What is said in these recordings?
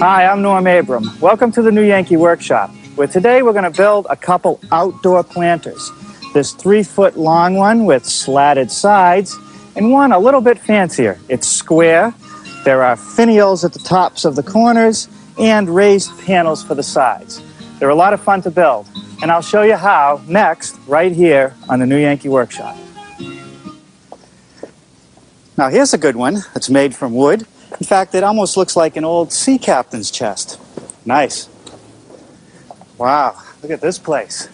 Hi, I'm Norm Abram. Welcome to the new Yankee workshop, where today we're going to build a couple outdoor planters. This 3-foot long one with slatted sides, and one a little bit fancier. It's square, there are finials at the tops of the corners, and raised panels for the sides. They're a lot of fun to build, and I'll show you how next, right here on the new Yankee workshop. Now here's a good one that's made from wood. In fact, it almost looks like an old sea captain's chest. Nice. Wow, look at this place.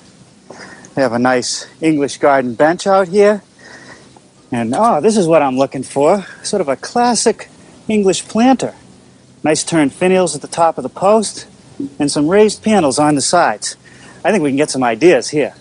They have a nice English garden bench out here. And this is what I'm looking for. Sort of a classic English planter. Nice turned finials at the top of the post and some raised panels on the sides. I think we can get some ideas here.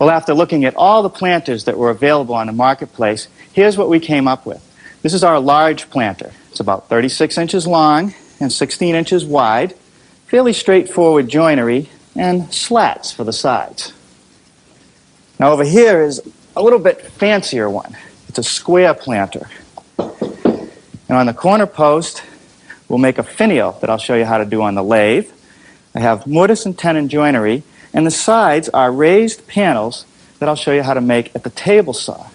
Well, after looking at all the planters that were available on the marketplace, here's what we came up with. This is our large planter. It's about 36 inches long and 16 inches wide, fairly straightforward joinery, and slats for the sides. Now over here is a little bit fancier one. It's a square planter. And on the corner post, we'll make a finial that I'll show you how to do on the lathe. I have mortise and tenon joinery, and the sides are raised panels that I'll show you how to make at the table saw.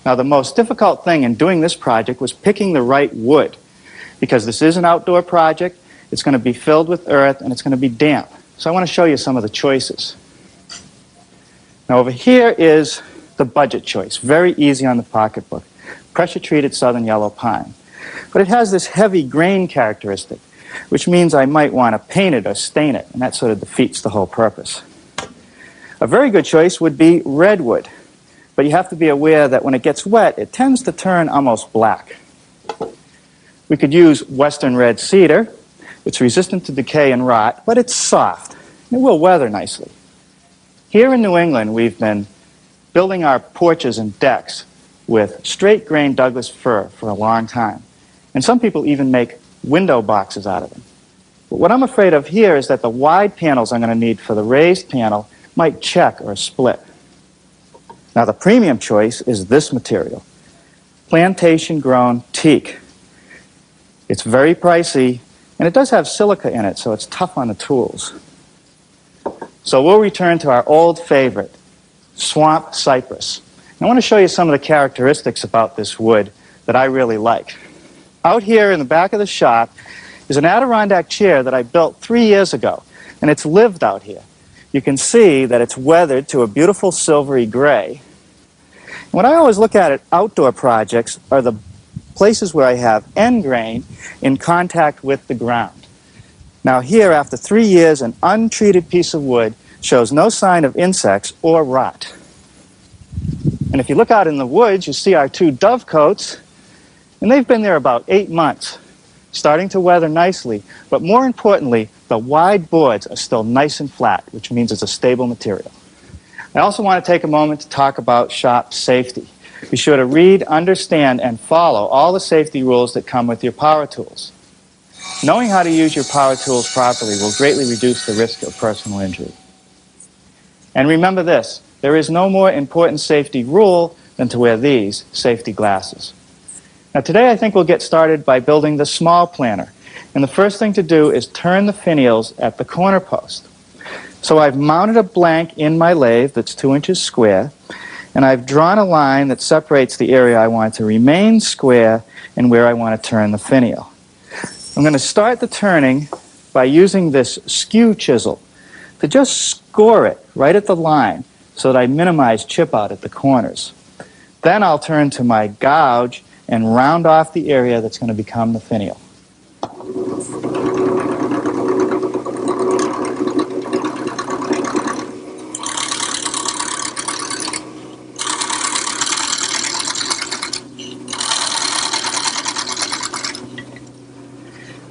Now the most difficult thing in doing this project was picking the right wood, because this is an outdoor project, it's going to be filled with earth, and it's going to be damp. So I want to show you some of the choices. Now over here is the budget choice, very easy on the pocketbook. Pressure-treated southern yellow pine. But it has this heavy grain characteristic, which means I might want to paint it or stain it, and that sort of defeats the whole purpose. A very good choice would be redwood, but you have to be aware that when it gets wet, it tends to turn almost black. We could use western red cedar. It's resistant to decay and rot, but it's soft. It will weather nicely. Here in New England, we've been building our porches and decks with straight grain Douglas fir for a long time, and some people even make window boxes out of them. But what I'm afraid of here is that the wide panels I'm going to need for the raised panel might check or split. Now the premium choice is this material, plantation grown teak. It's very pricey, and it does have silica in it, so it's tough on the tools. So we'll return to our old favorite, swamp cypress. I want to show you some of the characteristics about this wood that I really like. Out here in the back of the shop is an Adirondack chair that I built 3 years ago, and it's lived out here. You can see that it's weathered to a beautiful silvery gray. And what I always look at outdoor projects are the places where I have end grain in contact with the ground. Now here, after 3 years, an untreated piece of wood shows no sign of insects or rot. And if you look out in the woods, you see our 2 dovecotes, and they've been there about 8 months, starting to weather nicely, but more importantly, the wide boards are still nice and flat, which means it's a stable material. I also want to take a moment to talk about shop safety. Be sure to read, understand, and follow all the safety rules that come with your power tools. Knowing how to use your power tools properly will greatly reduce the risk of personal injury. And remember this, there is no more important safety rule than to wear these safety glasses. Now today I think we'll get started by building the small planter. And the first thing to do is turn the finials at the corner post. So I've mounted a blank in my lathe that's 2 inches square, and I've drawn a line that separates the area I want to remain square and where I want to turn the finial. I'm going to start the turning by using this skew chisel to just score it right at the line so that I minimize chip out at the corners. Then I'll turn to my gouge and round off the area that's going to become the finial.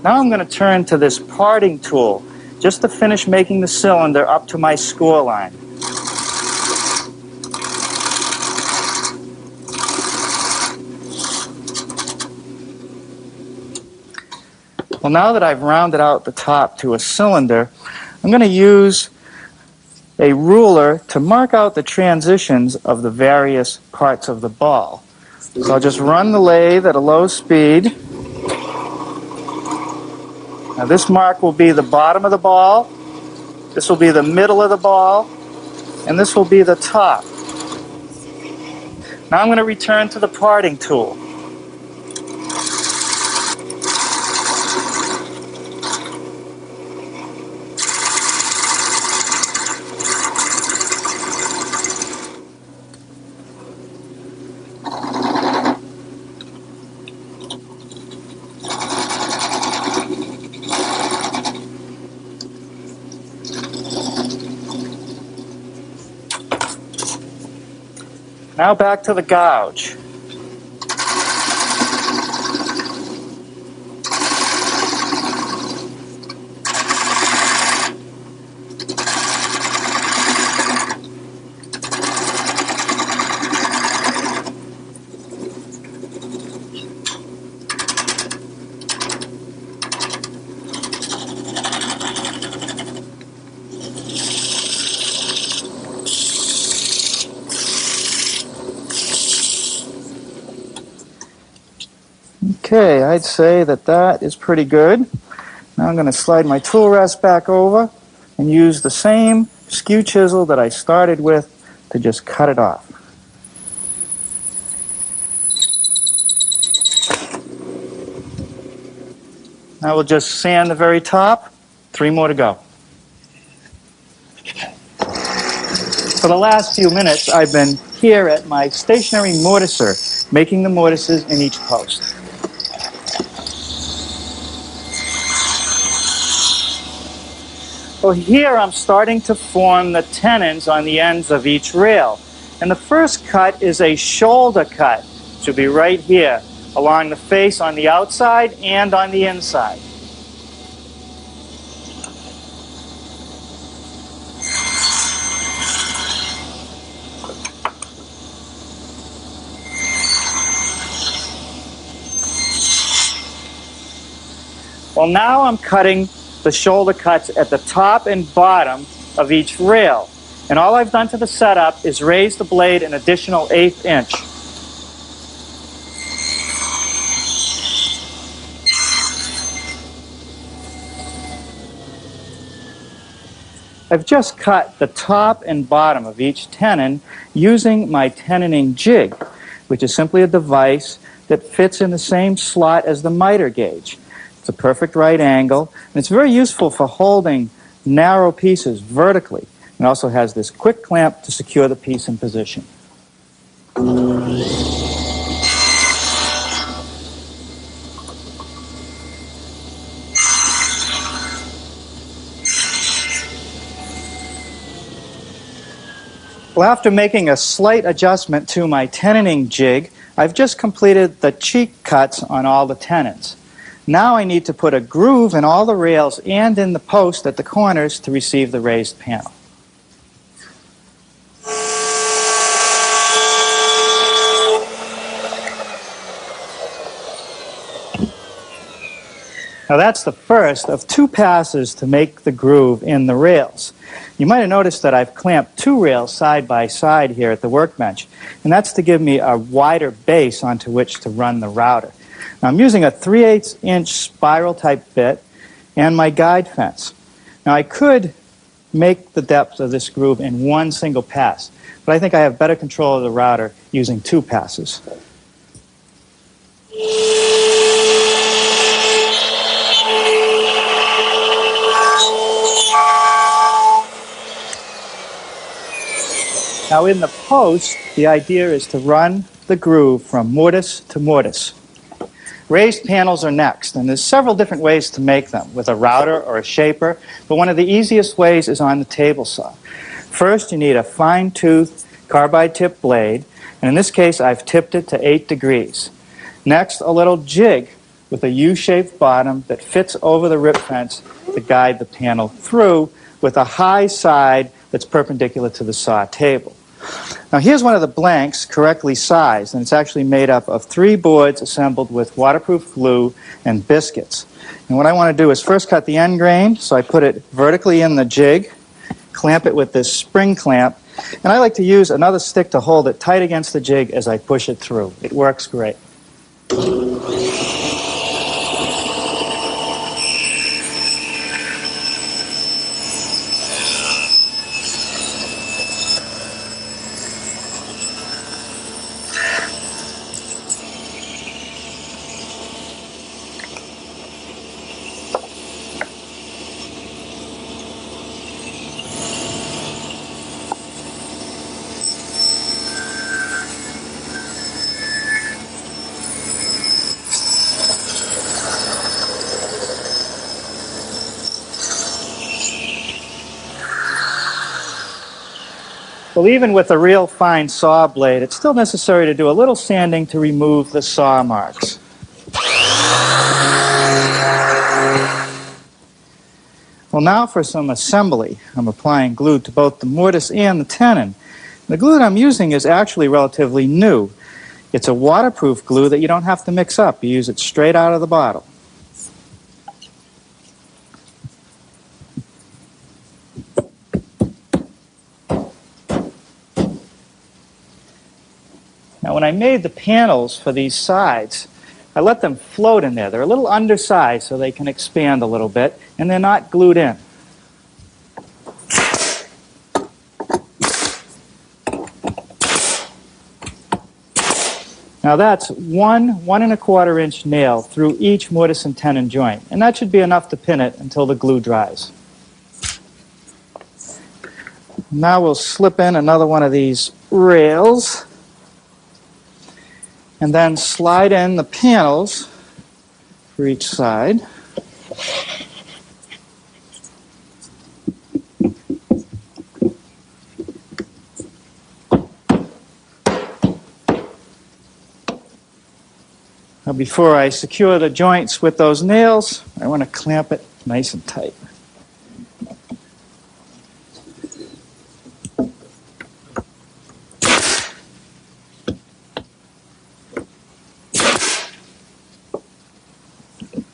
Now I'm going to turn to this parting tool just to finish making the cylinder up to my score line. Well, now that I've rounded out the top to a cylinder, I'm going to use a ruler to mark out the transitions of the various parts of the ball. So I'll just run the lathe at a low speed. Now this mark will be the bottom of the ball, this will be the middle of the ball, and this will be the top. Now I'm going to return to the parting tool. Now back to the gouge. Okay, I'd say that that is pretty good. Now I'm going to slide my tool rest back over and use the same skew chisel that I started with to just cut it off. Now we'll just sand the very top. 3 more to go. For the last few minutes, I've been here at my stationary mortiser, making the mortises in each post. Well, here I'm starting to form the tenons on the ends of each rail. And the first cut is a shoulder cut, which will be right here, along the face on the outside and on the inside. Well, now I'm cutting the shoulder cuts at the top and bottom of each rail. And all I've done to the setup is raise the blade an additional 1/8 inch. I've just cut the top and bottom of each tenon using my tenoning jig, which is simply a device that fits in the same slot as the miter gauge. It's a perfect right angle, and it's very useful for holding narrow pieces vertically. It also has this quick clamp to secure the piece in position. Well, after making a slight adjustment to my tenoning jig, I've just completed the cheek cuts on all the tenons. Now I need to put a groove in all the rails and in the post at the corners to receive the raised panel. Now that's the first of 2 passes to make the groove in the rails. You might have noticed that I've clamped 2 rails side by side here at the workbench, and that's to give me a wider base onto which to run the router. Now I'm using a 3/8 inch spiral type bit and my guide fence. Now I could make the depth of this groove in 1 single pass, but I think I have better control of the router using 2 passes. Now in the post, the idea is to run the groove from mortise to mortise. Raised panels are next, and there's several different ways to make them, with a router or a shaper, but one of the easiest ways is on the table saw. First, you need a fine-tooth carbide tip blade, and in this case I've tipped it to 8 degrees. Next, a little jig with a U-shaped bottom that fits over the rip fence to guide the panel through, with a high side that's perpendicular to the saw table. Now here's one of the blanks correctly sized, and it's actually made up of 3 boards assembled with waterproof glue and biscuits. And what I want to do is first cut the end grain, so I put it vertically in the jig, clamp it with this spring clamp. And I like to use another stick to hold it tight against the jig as I push it through. It works great. Well, even with a real fine saw blade, it's still necessary to do a little sanding to remove the saw marks. Well, now for some assembly. I'm applying glue to both the mortise and the tenon. The glue that I'm using is actually relatively new. It's a waterproof glue that you don't have to mix up. You use it straight out of the bottle. Now, when I made the panels for these sides, I let them float in there. They're a little undersized so they can expand a little bit, and they're not glued in. Now that's 1 1¼ inch nail through each mortise and tenon joint, and that should be enough to pin it until the glue dries. Now we'll slip in another one of these rails and then slide in the panels for each side. Now before I secure the joints with those nails, I want to clamp it nice and tight.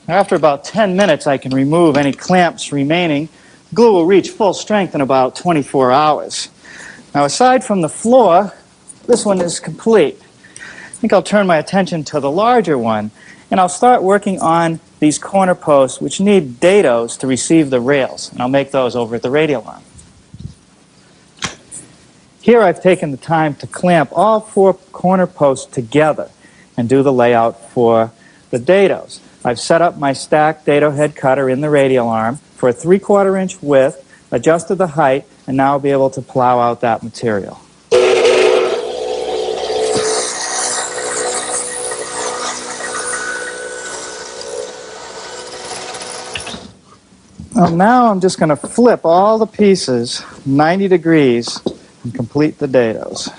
After about 10 minutes, I can remove any clamps remaining. Glue will reach full strength in about 24 hours. Now, aside from the floor, this one is complete. I think I'll turn my attention to the larger one, and I'll start working on these corner posts, which need dados to receive the rails, and I'll make those over at the radial arm. Here I've taken the time to clamp all 4 corner posts together and do the layout for the dados. I've set up my stacked dado head cutter in the radial arm for a 3/4 inch width, adjusted the height, and now I'll be able to plow out that material. Well, now I'm just going to flip all the pieces 90 degrees and complete the dados.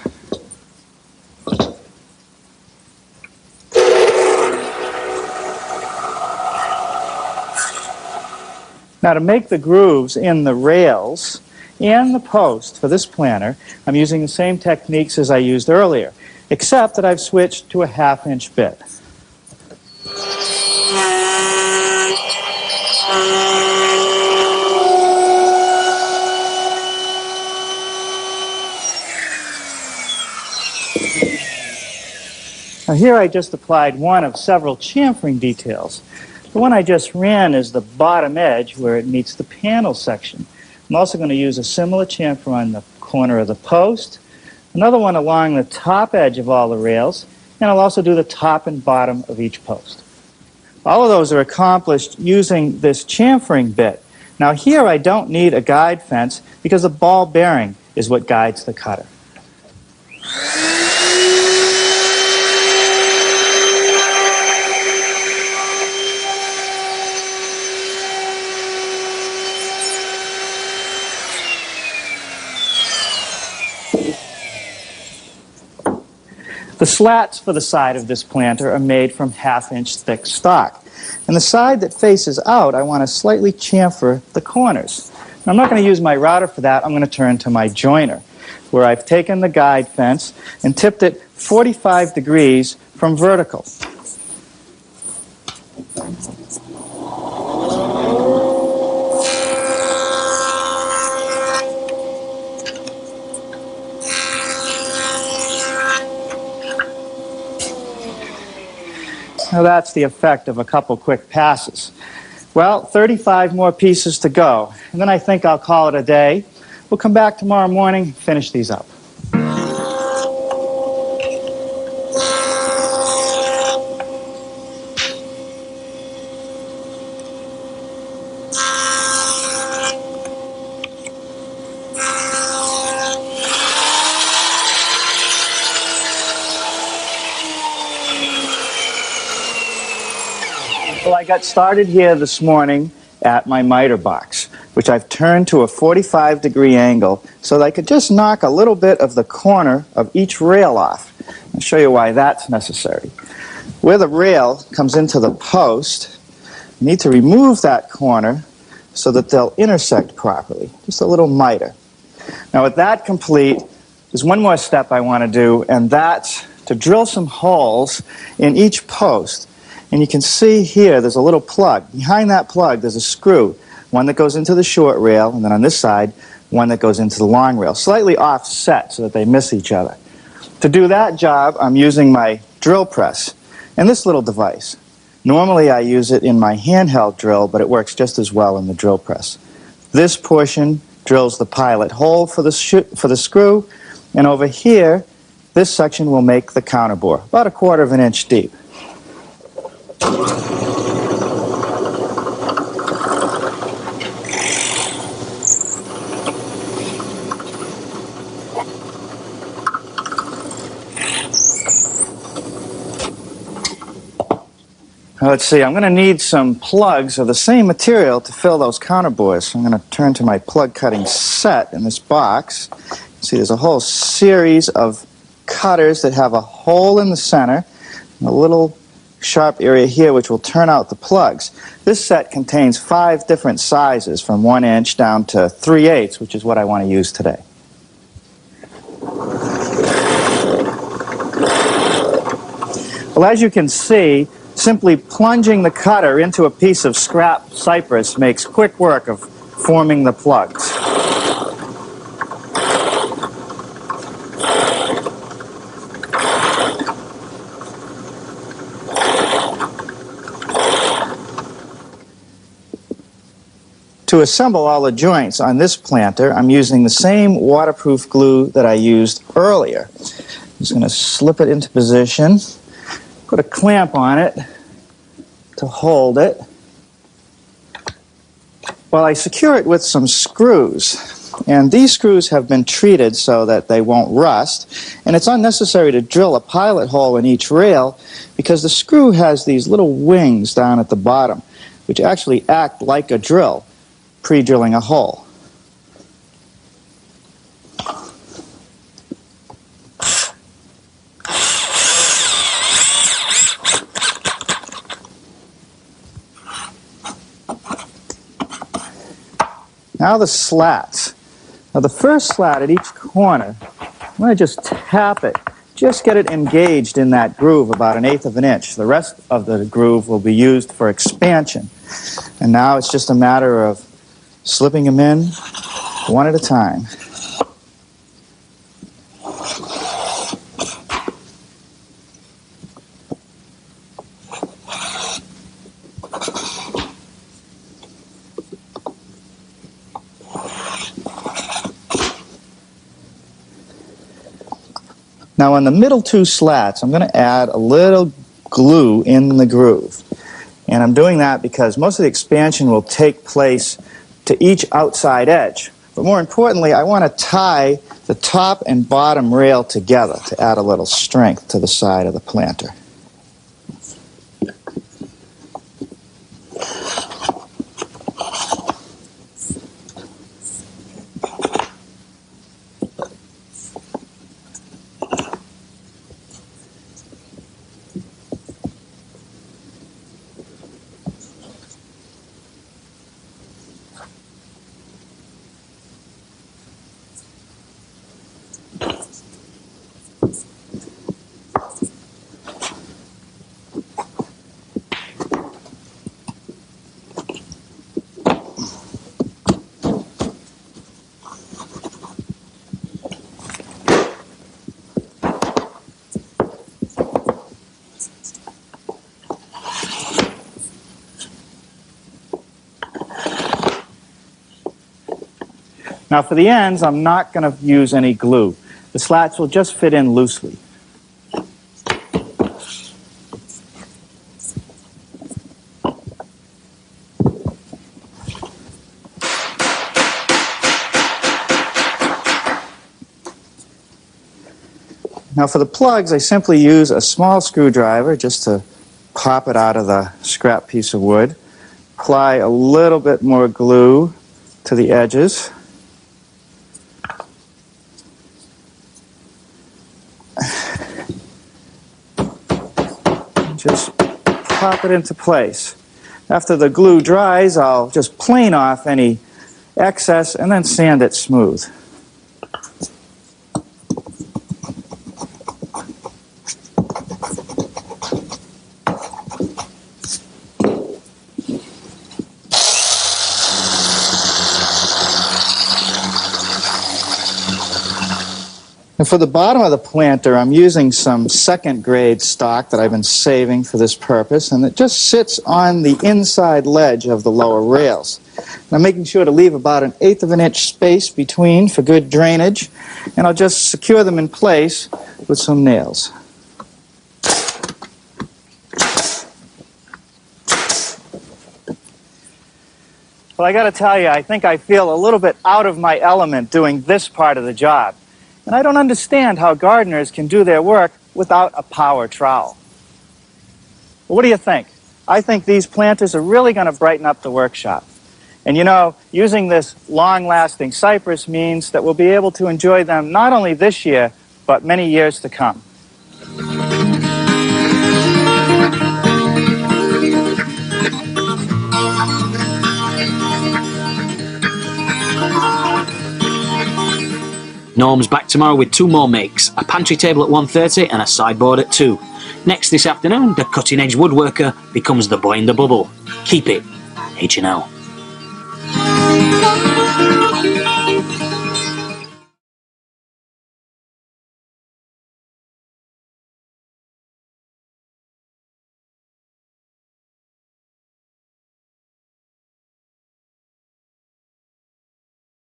Now, to make the grooves in the rails and the post for this planter, I'm using the same techniques as I used earlier, except that I've switched to a 1/2 inch bit. Now here I just applied one of several chamfering details. The one I just ran is the bottom edge where it meets the panel section. I'm also going to use a similar chamfer on the corner of the post, another one along the top edge of all the rails, and I'll also do the top and bottom of each post. All of those are accomplished using this chamfering bit. Now here I don't need a guide fence because the ball bearing is what guides the cutter. The slats for the side of this planter are made from 1/2 inch thick stock. And the side that faces out, I want to slightly chamfer the corners. Now, I'm not going to use my router for that. I'm going to turn to my joiner, where I've taken the guide fence and tipped it 45 degrees from vertical. Now that's the effect of a couple quick passes. Well, 35 more pieces to go, and then I think I'll call it a day. We'll come back tomorrow morning, finish these up. Well, I got started here this morning at my miter box, which I've turned to a 45-degree angle so that I could just knock a little bit of the corner of each rail off. I'll show you why that's necessary. Where the rail comes into the post, you need to remove that corner so that they'll intersect properly. Just a little miter. Now with that complete, there's one more step I want to do, and that's to drill some holes in each post. And you can see here there's a little plug. Behind that plug there's a screw, one that goes into the short rail, and then on this side, one that goes into the long rail, slightly offset so that they miss each other. To do that job, I'm using my drill press and this little device. Normally I use it in my handheld drill, but it works just as well in the drill press. This portion drills the pilot hole for the screw, and over here, this section will make the counterbore, about 1/4 of an inch deep. Let's see, I'm going to need some plugs of the same material to fill those counterbores. So I'm going to turn to my plug cutting set in this box. See, there's a whole series of cutters that have a hole in the center and a little sharp area here which will turn out the plugs. This set contains 5 different sizes from 1 inch down to 3/8, which is what I want to use today. Well, as you can see, simply plunging the cutter into a piece of scrap cypress makes quick work of forming the plugs. To assemble all the joints on this planter, I'm using the same waterproof glue that I used earlier. I'm just going to slip it into position, put a clamp on it to hold it, while I secure it with some screws. And these screws have been treated so that they won't rust, and it's unnecessary to drill a pilot hole in each rail because the screw has these little wings down at the bottom which actually act like a drill, pre-drilling a hole. Now the slats. Now the first slat at each corner, I'm going to just tap it, just get it engaged in that groove about 1/8 of an inch. The rest of the groove will be used for expansion. And now it's just a matter of slipping them in one at a time. Now on the middle 2 slats, I'm going to add a little glue in the groove. And I'm doing that because most of the expansion will take place to each outside edge. But more importantly, I want to tie the top and bottom rail together to add a little strength to the side of the planter. Now for the ends, I'm not going to use any glue. The slats will just fit in loosely. Now for the plugs, I simply use a small screwdriver just to pop it out of the scrap piece of wood. Apply a little bit more glue to the edges. Just pop it into place. After the glue dries, I'll just plane off any excess and then sand it smooth. And for the bottom of the planter, I'm using some second grade stock that I've been saving for this purpose, and it just sits on the inside ledge of the lower rails. And I'm making sure to leave about 1/8 of an inch space between for good drainage, and I'll just secure them in place with some nails. Well, I got to tell you, I think I feel a little bit out of my element doing this part of the job. And I don't understand how gardeners can do their work without a power trowel. Well, what do you think? I think these planters are really going to brighten up the workshop. And you know, using this long-lasting cypress means that we'll be able to enjoy them not only this year, but many years to come. Norm's back tomorrow with 2 more makes, a pantry table at 1:30 and a sideboard at 2. Next this afternoon, the cutting-edge woodworker becomes the boy in the bubble. Keep it H&L.